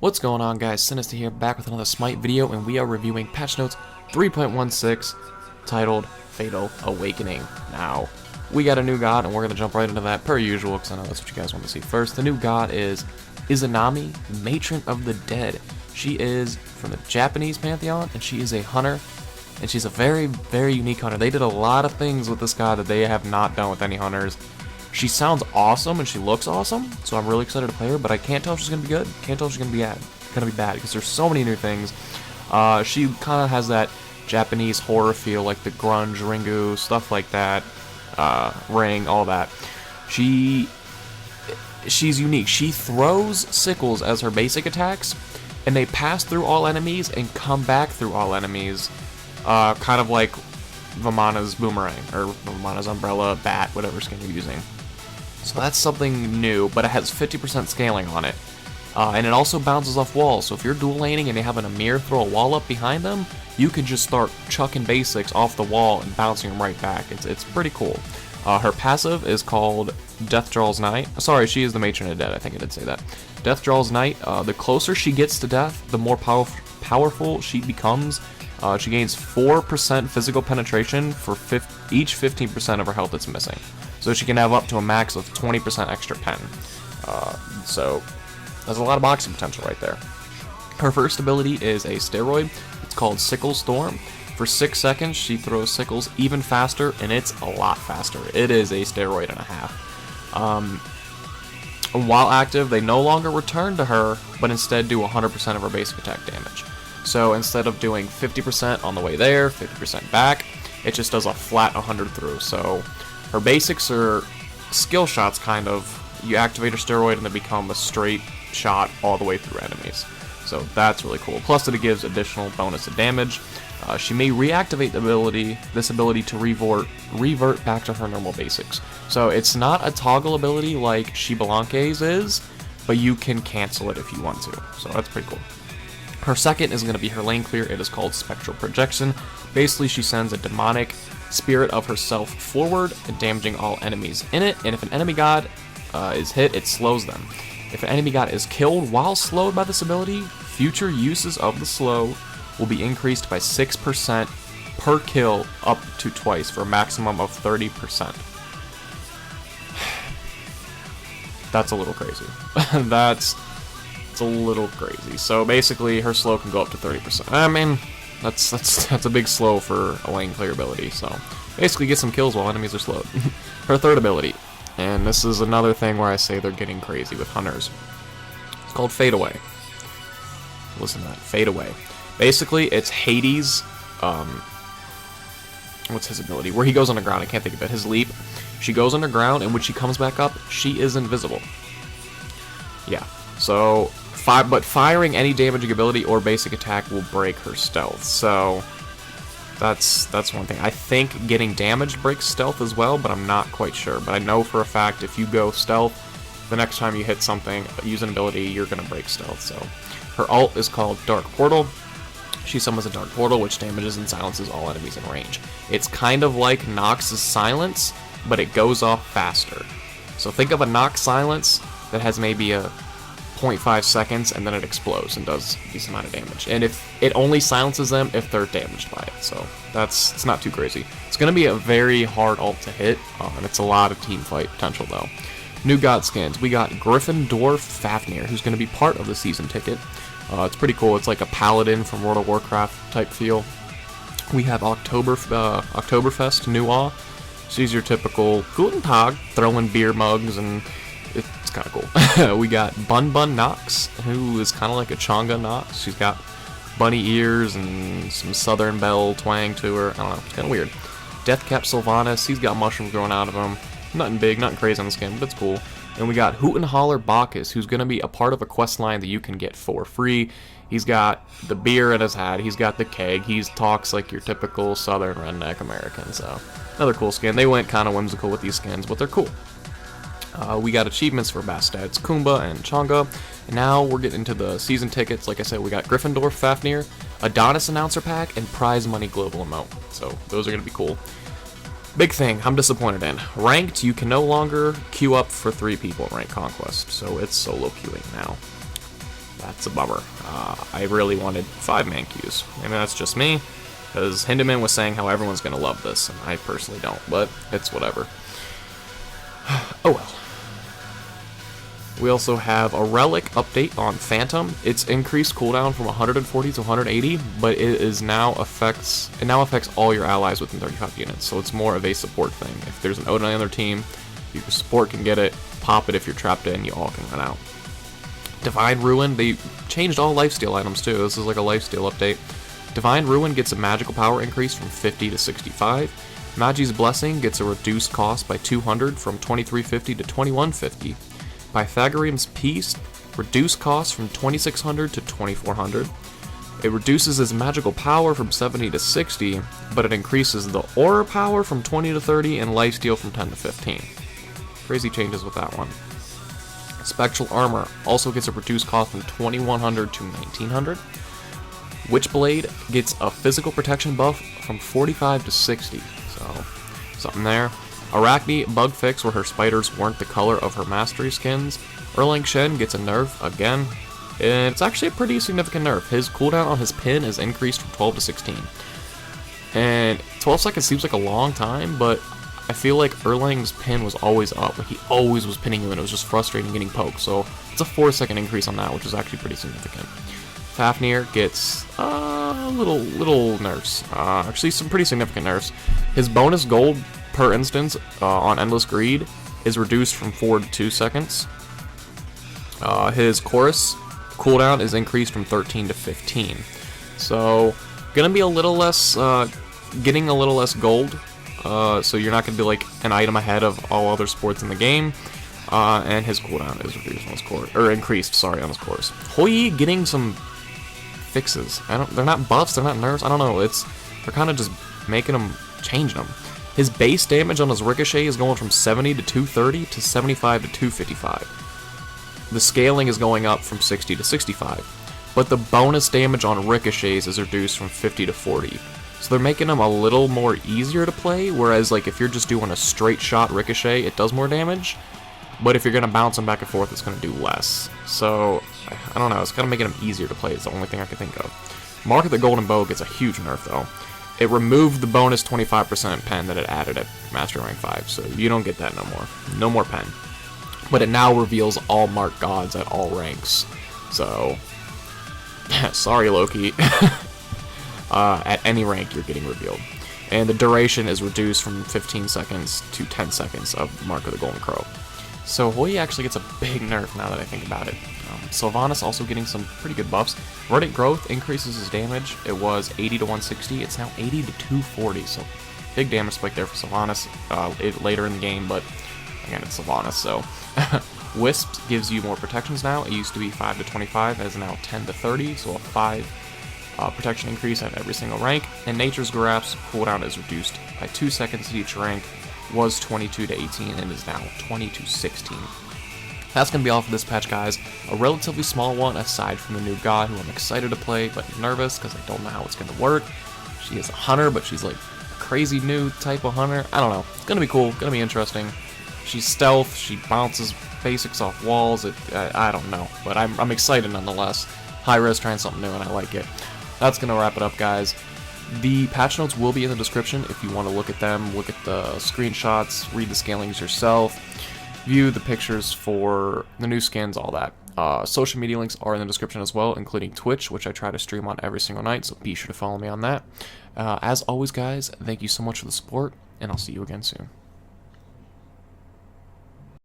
What's going on, guys? Sinister here, back with another Smite video, and we are reviewing patch notes 3.16 titled Fatal Awakening. Now, we got a new god, and we're going to jump right into that per usual, because I know that's what you guys want to see first. The new god is Izanami, Matron of the Dead. She is from the Japanese pantheon, and she is a hunter, and she's a very, very unique hunter. They did a lot of things with this god that they have not done with any hunters. She sounds awesome and she looks awesome, so I'm really excited to play her, but I can't tell if she's going to be good. Can't tell if she's going to be bad, because there's so many new things. She kind of has that Japanese horror feel, like the grunge, Ringu, stuff like that, Ring, all that. She's unique. She throws sickles as her basic attacks, and they pass through all enemies and come back through all enemies, kind of like Vamana's boomerang, or Vamana's umbrella, bat, whatever skin you're using. So that's something new, but it has 50% scaling on it. And it also bounces off walls, so if you're dual laning and you have an Amir throw a wall up behind them, you can just start chucking basics off the wall and bouncing them right back. It's pretty cool. Her passive is called Death Draws Night. Sorry, she is the Matron of the Dead, I think I did say that. Death Draws Night. The closer she gets to death, the more powerful she becomes. She gains 4% physical penetration for each 15% of her health that's missing. So she can have up to a max of 20% extra pen. So there's a lot of boxing potential right there. Her first ability is a steroid. It's called Sickle Storm. For 6 seconds, she throws sickles even faster, and it's a lot faster. It is a steroid and a half. While active, they no longer return to her, but instead do 100% of her basic attack damage. So instead of doing 50% on the way there, 50% back, it just does a flat 100 through. So her basics are skill shots, kind of. You activate her steroid and they become a straight shot all the way through enemies. So that's really cool. Plus it gives additional bonus to damage. She may reactivate this ability to revert back to her normal basics. So it's not a toggle ability like Shibalanke's is, but you can cancel it if you want to. So that's pretty cool. Her second is going to be her lane clear. It is called Spectral Projection. Basically, she sends a demonic spirit of herself forward, damaging all enemies in it. And if an enemy god is hit, it slows them. If an enemy god is killed while slowed by this ability, future uses of the slow will be increased by 6% per kill up to twice for a maximum of 30%. That's a little crazy. It's a little crazy. So basically, her slow can go up to 30%. I mean, that's a big slow for a lane clear ability. So basically, get some kills while enemies are slowed. Her third ability, and this is another thing where I say they're getting crazy with hunters. It's called Fade Away. Listen to that, Fade Away. Basically, it's Hades. What's his ability? Where he goes underground. I can't think of it. His leap. She goes underground, and when she comes back up, she is invisible. Yeah. So, but firing any damaging ability or basic attack will break her stealth. So that's one thing. I think getting damaged breaks stealth as well, but I'm not quite sure. But I know for a fact if you go stealth, the next time you hit something, use an ability, you're gonna break stealth. So her ult is called Dark Portal. She summons a Dark Portal, which damages and silences all enemies in range. It's kind of like Nox's Silence, but it goes off faster. So think of a Nox Silence that has maybe a 0.5 seconds, and then it explodes and does a decent amount of damage. And if it only silences them if they're damaged by it, so it's not too crazy. It's going to be a very hard ult to hit, and it's a lot of team fight potential though. New god skins. We got Gryffindor Fafnir, who's going to be part of the season ticket. It's pretty cool. It's like a paladin from World of Warcraft type feel. We have Oktoberfest Nua. She's your typical Guten Tag, throwing beer mugs, and it's kind of cool. We got Bun Bun Nox, who is kind of like a Chonga Nox. She's got bunny ears and some Southern Belle twang to her. I don't know, it's kind of weird. Deathcap Sylvanas, he's got mushrooms growing out of him. Nothing big, nothing crazy on the skin, but it's cool. And we got Hoot and Holler Bacchus, who's going to be a part of a quest line that you can get for free. He's got the beer in his hat, he's got the keg, he talks like your typical Southern redneck American, so another cool skin. They went kind of whimsical with these skins, but they're cool. We got achievements for Bastards, Kumba, and Chonga. And now we're getting into the season tickets. Like I said, we got Gryffindor Fafnir, Adonis Announcer Pack, and Prize Money Global Emote. So those are going to be cool. Big thing I'm disappointed in. Ranked, you can no longer queue up for 3 people in Ranked Conquest, so it's solo queuing now. It's a bummer. I really wanted 5 Mancues. Maybe that's just me, because Hindeman was saying how everyone's going to love this, and I personally don't, but it's whatever. Oh well. We also have a relic update on Phantom. It's increased cooldown from 140 to 180, but it now affects all your allies within 35 units, so it's more of a support thing. If there's an Odin on the other team, your support can get it, pop it if you're trapped in, you all can run out. Divine Ruin, they changed all lifesteal items too. This is like a lifesteal update. Divine Ruin gets a magical power increase from 50 to 65. Magi's Blessing gets a reduced cost by 200 from 2350 to 2150. Pythagorean's Peace, reduced cost from 2600 to 2400. It reduces his magical power from 70 to 60, but it increases the aura power from 20 to 30 and lifesteal from 10 to 15. Crazy changes with that one. Spectral Armor also gets a reduced cost from 2100 to 1900. Witchblade gets a physical protection buff from 45 to 60, so something there. Arachne bug fix where her spiders weren't the color of her mastery skins. Erlang Shen gets a nerf again, and it's actually a pretty significant nerf. His cooldown on his pin is increased from 12 to 16. And 12 seconds seems like a long time, but I feel like Erlang's pin was always up. Like, he always was pinning you, and it was just frustrating getting poked. So it's a 4-second increase on that, which is actually pretty significant. Fafnir gets little nerfs. Actually, some pretty significant nerfs. His bonus gold per instance on Endless Greed is reduced from 4 to 2 seconds. His chorus cooldown is increased from 13 to 15. So, gonna be a little less, getting a little less gold. So you're not gonna be like an item ahead of all other sports in the game. And his cooldown is reduced on his chorus, or increased, sorry, on his chorus. Hoi getting some fixes. They're not buffs, they're not nerfs. I don't know. They're kind of just making them, changing them. His base damage on his Ricochet is going from 70 to 230 to 75 to 255. The scaling is going up from 60 to 65, but the bonus damage on Ricochets is reduced from 50 to 40. So they're making them a little more easier to play, whereas like if you're just doing a straight shot Ricochet, it does more damage, but if you're going to bounce them back and forth, it's going to do less. So, I don't know, it's kind of making them easier to play, it's the only thing I can think of. Mark of the Golden Bow gets a huge nerf though. It removed the bonus 25% pen that it added at Master Rank 5, so you don't get that no more. No more pen. But it now reveals all Mark Gods at all ranks. So, sorry Loki. At any rank you're getting revealed. And the duration is reduced from 15 seconds to 10 seconds of Mark of the Golden Crow. So Hoi actually gets a big nerf now that I think about it. Sylvanas also getting some pretty good buffs. Radiant Growth increases his damage. It was 80 to 160. It's now 80 to 240. So big damage spike there for Sylvanas later in the game. But again, it's Sylvanas. So Wisps gives you more protections now. It used to be 5 to 25. It is now 10 to 30. So a 5 protection increase at every single rank. And Nature's Grasp cooldown is reduced by 2 seconds at each rank. Was 22 to 18 and is now 20 to 16. That's going to be all for this patch, guys. A relatively small one aside from the new god, who I'm excited to play, but nervous because I don't know how it's going to work. She is a hunter, but she's like a crazy new type of hunter. I don't know. It's going to be cool. Going to be interesting. She's stealth. She bounces basics off walls. I don't know, but I'm excited nonetheless. Hi-Rez trying something new, and I like it. That's going to wrap it up, guys. The patch notes will be in the description if you want to look at them, look at the screenshots, read the scalings yourself, view the pictures for the new skins, all that. Social media links are in the description as well, including Twitch, which I try to stream on every single night, so be sure to follow me on that. As always, guys, thank you so much for the support, and I'll see you again soon.